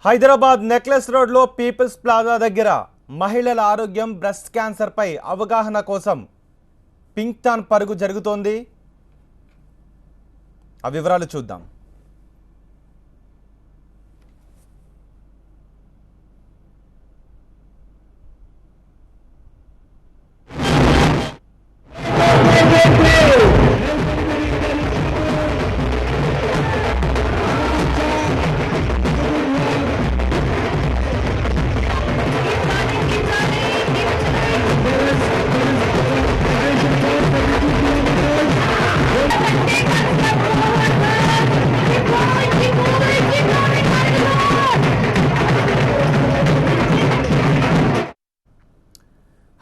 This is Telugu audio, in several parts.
హైదరాబాద్ నెక్లెస్ రోడ్లో పీపుల్స్ ప్లాజా దగ్గర మహిళల ఆరోగ్యం బ్రెస్ట్ క్యాన్సర్పై అవగాహన కోసం పింక్ టాన్ పరుగు జరుగుతోంది. ఆ వివరాలు చూద్దాం.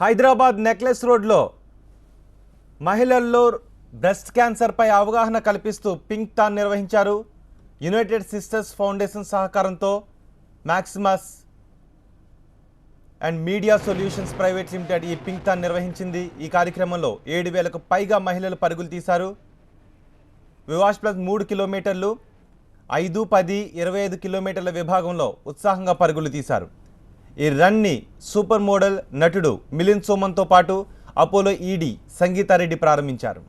హైదరాబాద్ నెక్లెస్ రోడ్లో మహిళల్లో బ్రెస్ట్ క్యాన్సర్పై అవగాహన కల్పిస్తూ పింక్ టాన్ నిర్వహించారు. యునైటెడ్ సిస్టర్స్ ఫౌండేషన్ సహకారంతో Maximus and media solutions private limited ఈ పింక్ టాన్ నిర్వహించింది. ఈ కార్యక్రమంలో 7,000కు పైగా మహిళలు పరుగులు తీశారు. వివాష్ ప్లస్ 3 కిలోమీటర్లు, 5, 10, 25 కిలోమీటర్ల విభాగంలో ఉత్సాహంగా పరుగులు తీశారు. ఈ రన్ని సూపర్ మోడల్ నటుడు మిలింద్ సోమన్తో పాటు అపోలో ఈడీ సంగీతారెడ్డి ప్రారంభించారు.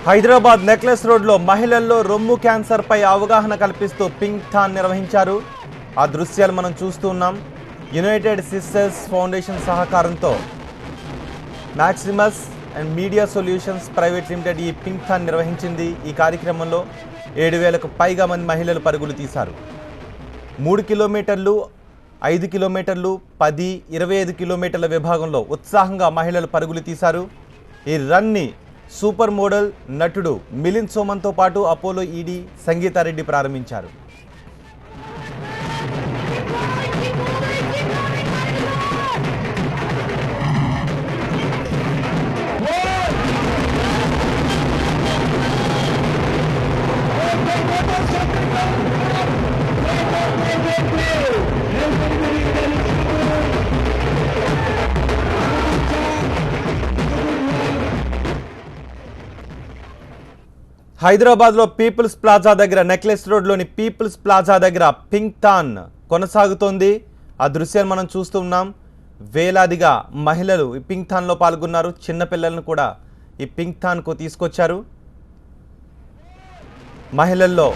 హైదరాబాద్ నెక్లెస్ రోడ్లో మహిళల్లో రొమ్ము క్యాన్సర్పై అవగాహన కల్పిస్తూ పింక్ టాన్ నిర్వహించారు. ఆ దృశ్యాలు మనం చూస్తూ ఉన్నాం. యునైటెడ్ సిస్టర్స్ ఫౌండేషన్ సహకారంతో Maximus and media solutions private limited ఈ పింక్ టాన్ నిర్వహించింది. ఈ కార్యక్రమంలో 7,000కు పైగా మంది మహిళలు పరుగులు తీశారు. 3 కిలోమీటర్లు, 5 కిలోమీటర్లు, 10, 25 కిలోమీటర్ల విభాగంలో ఉత్సాహంగా మహిళలు పరుగులు తీశారు. ఈ రన్ని సూపర్ మోడల్ నటుడు మిలింద్ సోమన్తో పాటు అపోలో ఈడీ సంగీతారెడ్డి ప్రారంభించారు. హైదరాబాద్లో పీపుల్స్ ప్లాజా దగ్గర నెక్లెస్ రోడ్లోని పీపుల్స్ ప్లాజా దగ్గర పింక్ టాన్ కొనసాగుతోంది. ఆ దృశ్యాలు మనం చూస్తూ ఉన్నాం. వేలాదిగా మహిళలు ఈ పింక్ టాన్లో పాల్గొన్నారు. చిన్నపిల్లలను కూడా ఈ పింక్ టాన్కు తీసుకొచ్చారు. మహిళల్లో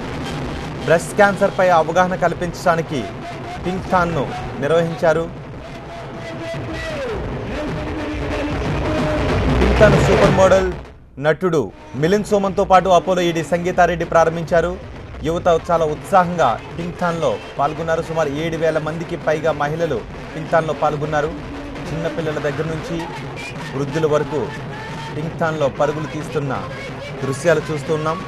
బ్రెస్ట్ క్యాన్సర్పై అవగాహన కల్పించడానికి పింక్ టాన్ను నిర్వహించారు. పింక్ టాన్ సూపర్ మోడల్ నటుడు మిలింద్ సోమన్తో పాటు అపోలో ఈడీ సంగీతారెడ్డి ప్రారంభించారు. యువత చాలా ఉత్సాహంగా పింక్ టాన్లో పాల్గొన్నారు. సుమారు 7,000 మందికి పైగా మహిళలు పింక్ టాన్లో పాల్గొన్నారు. చిన్నపిల్లల దగ్గర నుంచి వృద్ధుల వరకు పింక్ టాన్లో పరుగులు తీస్తున్న దృశ్యాలు చూస్తున్నాం.